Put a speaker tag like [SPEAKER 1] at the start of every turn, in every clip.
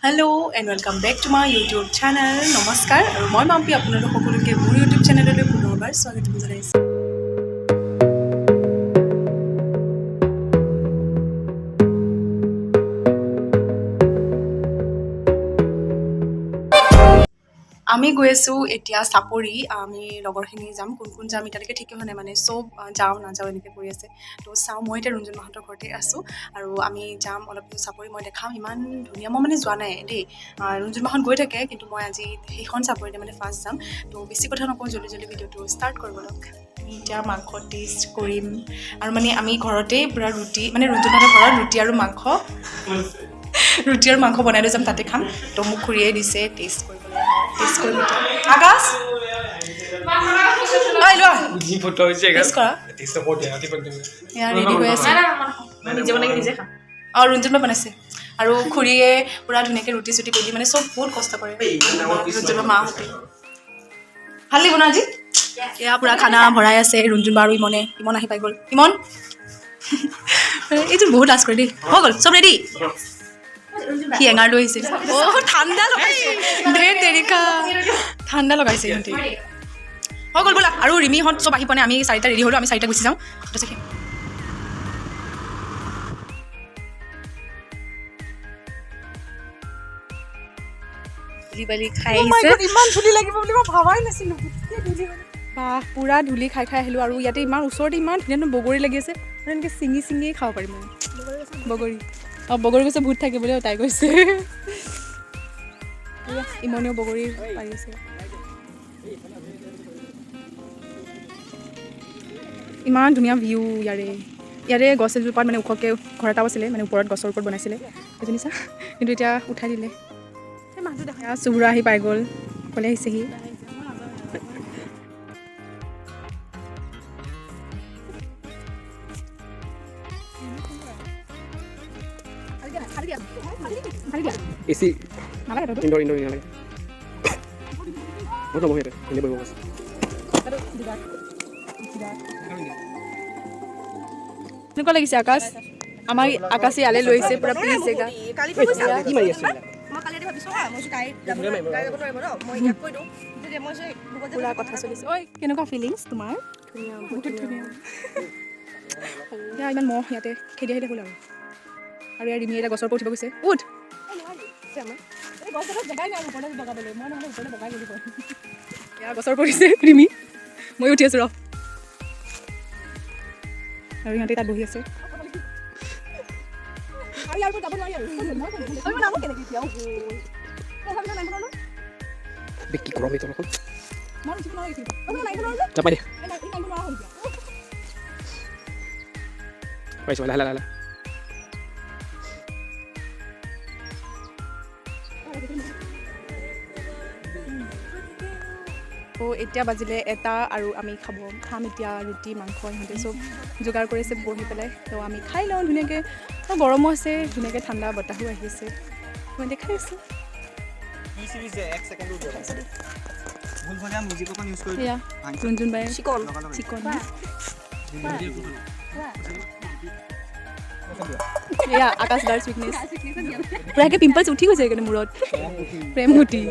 [SPEAKER 1] Hello' and welcome back to my YouTube channel. নমস্কাৰ আৰু মই মাম্পি আপোনালোক সকলোকে মোৰ ইউটিউব চেনেললৈ পুনৰবাৰ স্বাগতম জনাইছোঁ। আমি গৈ আছোঁ এতিয়া চাপৰি। আমি লগৰখিনি যাম, কোন কোন যাম এতিয়ালৈকে ঠিক হোৱা নাই, মানে চব যাওঁ নাযাওঁ এনেকৈ কৰি আছে। তো চাওঁ, মই এতিয়া ৰুণজুন মাহঁতৰ ঘৰতে আছোঁ আৰু আমি যাম অলপ চাপৰি। মই দেখাম, ইমান ধুনীয়া। মই মানে যোৱা নাই দেই, ৰুণজুন মাহঁত গৈ থাকে, কিন্তু মই আজি সেইখন চাপৰিতে মানে ফাৰ্ষ্ট যাম। তো বেছি কথা নকওঁ, জল্দি জল্দি ভিডিঅ'টো ষ্টাৰ্ট কৰিব লওক। এতিয়া মাংস টেষ্ট কৰিম আৰু মানে আমি ঘৰতেই পূৰা ৰুটি, মানে ৰুণজুন মাহঁতৰ ঘৰত ৰুটি আৰু মাংস বনাই লৈ যাম, তাতে খাম। তো মোক খুৰীয়ে দিছে টেষ্ট কৰিবলৈ। টেষ্ট কৰিম এতিয়া। আকাশ ৰেডি হৈ আছে। অঁ, ৰুণজুন বনাইছে আৰু খুৰীয়ে পূৰা ধুনীয়াকৈ ৰুটি চুটি কৰি দি, মানে চব বহুত কষ্ট কৰে ৰুণজুন মাহঁতে। ভাল লাগিব ন আজি? এয়া পূৰা খানা ভৰাই আছে ৰুণজুন বা আৰু ইমন আহি পাই গ'ল। ইমন এইটো বহুত লাজ কৰে দেই। হৈ গ'ল চব ৰেডি? সি এঙাৰ লৈ আহিছে। অ' ঠাণ্ডা লগাইছে, ধেৰ তেৰিকা ঠাণ্ডা লগাইছে সিহঁতি। হৈ গ'ল ব'লা। আৰু ৰিমিহঁত চব আহি পোৱা নাই, আমি 4টা ৰেডি হ'লোঁ, আমি 4টা গুচি যাওঁ। তাৰপিছত খাই আহিছে। ইমান ধূলি লাগিব বুলি মই ভাবাই নাছিলোঁ। বাহ, পূৰা ধূলি খাই খাই আহিলোঁ। আৰু ইয়াতে ইমান ওচৰতে ইমান ধুনীয়া বগৰী লাগি আছে, আৰু এনেকৈ ছিঙিয়ে খাব পাৰিম মানে। বগৰী, অঁ বগৰী গছে ভূত থাকে বুলি তাই কৈছে। ইমনেও বগৰী পাৰি আছে। ইমান ধুনীয়া ভিউ ইয়াৰে গছ এজোপাত মানে ওখকৈ ঘৰ এটাও আছিলে, মানে ওপৰত গছৰ ওপৰত বনাইছিলে সেইজনী চা, কিন্তু এতিয়া উঠাই দিলে। চুবুৰা আহি পাই গ'ল, অকলে আহিছেহি।
[SPEAKER 2] এচি ইনডোৰ নালাগে। মই নবহি ইয়াতে, এনেই বহিব কৈছে।
[SPEAKER 1] কেনেকুৱা লাগিছে আকাশ? আমাৰ আকাশে ইয়ালৈ লৈ আহিছে, পূৰা প্লিজ জেগা।
[SPEAKER 2] কি মাৰি আছে?
[SPEAKER 1] পূৰা কথা চলিছে। ঐ কেনেকুৱা ফিলিংছ তোমাৰ? বহুত ধুনীয়া। এতিয়া ইমান মহ ইয়াতে, খেদি আহিলে হ'ল আৰু ইয়াৰ ৰিমি এটা গছৰ ওপৰত উঠিব গৈছে। উঠ। এয়া গছৰ পৰিছে ৰিমি, মই উঠি আছোঁ ৰ। আৰু সিহঁতে তাত বহি আছে।
[SPEAKER 2] কি গৰম এইটো অলপ নাপাই দে পাইছোঁ। লাহে লাহে
[SPEAKER 1] এতিয়া বাজিলে 1টা আৰু আমি খাম এতিয়া ৰুটি মাংস। সিহঁতে চব যোগাৰ কৰিছে বহি পেলাই, তো আমি খাই লওঁ ধুনীয়াকৈ। গৰমো আছে, ধুনীয়াকৈ ঠাণ্ডা বতাহো আহি আছে, সিহঁতে খাই আছোঁ। এয়া ৰুণজুন বাই চিকন এয়া আকাশ দাৰ চুইটনেছ প্ৰায়কৈ পিম্পলছ উঠি গৈছে সেইকাৰণে মূৰত প্ৰেম গুটি।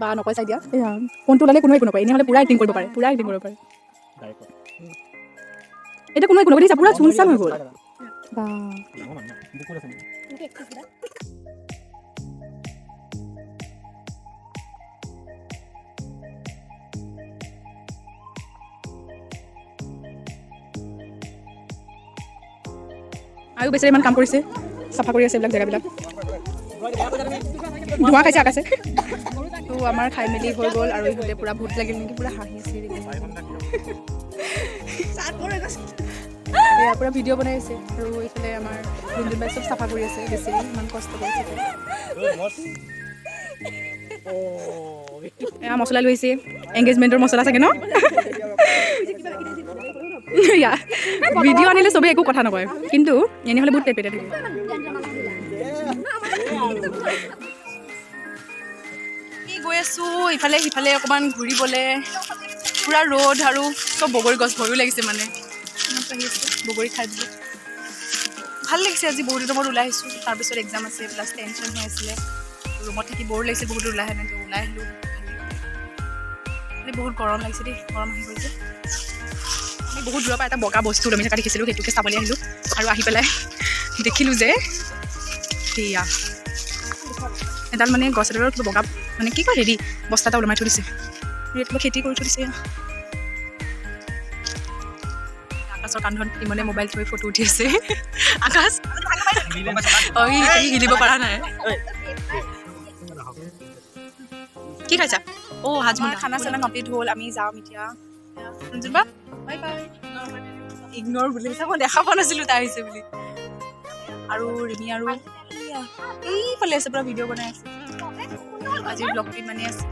[SPEAKER 1] বা নকয় চাই দিয়া, ফোনটো ওলালে কোনোৱে একো নকয়, এনেই হ'লে পূৰা এক্টিং কৰিব পাৰে, এতিয়া কোনোৱে একো নকয়, পূৰা চুনচান হৈ গ'ল। বা আৰু বেচেৰা ইমান কাম কৰিছে, চাফা কৰি আছে এইবিলাক জেগাবিলাক। ধোঁৱা খাইছে আকাশে। তো আমাৰ খাই মেলি হৈ গ'ল আৰু ইহঁতে পূৰা ভোট লাগিল নেকি, পূৰা হাঁহি আছে। এয়া পূৰা ভিডিঅ' বনাই আছে আৰু এইফালে আমাৰ ৰুণজুন বাই চব চাফা কৰি আছে। বেছি ইমান কষ্ট কৰিছে। এয়া মছলা লৈ আহিছে, এংগেজমেণ্টৰ মছলা চাগে ন? ভিডিঅ' আনিলে চবেই একো কথা নকয় কিন্তু এনে হ'লে বহুত পেট থাকে গৈ আছোঁ ইফালে সিফালে অকণমান ঘূৰিবলৈ পূৰা ৰ'দ আৰু চব বগৰী গছ ভয়ো লাগিছে মানে বগৰী খাই দিলোঁ ভাল লাগিছে আজি বহুত দিনৰ মূৰত ওলাই আহিছোঁ তাৰপিছত এক্সাম আছে প্লাছ টেনশ্যন হৈ আছিলে ৰুমত থাকি বৰ লাগিছে বহুত ওলাই আহিলোঁ বহুত গৰম লাগিছে দেই গৰম আহি গৈছে আমি বহুত দূৰৰ পৰা এটা বগা বস্তু ওলমি থকা দেখিছিলোঁ সেইটোকে চাবলৈ আহিলোঁ আৰু আহি পেলাই দেখিলোঁ যে সেয়া এডাল মানে গছ এডালৰ কিবা বগা মানে কি কয় হেৰি বস্তা এটা ওলমাই থৈ দিছে কিবা খেতি কৰি থৈ দিছে আকাশৰ কান্ধত ইমানে মোবাইল থৈ ফটো উঠি আছে আকাশ হিলিব পৰা নাই কি খাইছা হাজমোলা খানা চানা কমপ্লিট হ'ল আমি যাম এতিয়া বাই বাই ইগন'ৰ বুলি মই দেখা পোৱা নাছিলোঁ তাই আহিছে বুলি আৰু ৰিমি আৰু এইফালে আছে পূৰা ভিডিঅ' বনাই আছে আজিৰ ব্লগটো ইমানেই আছে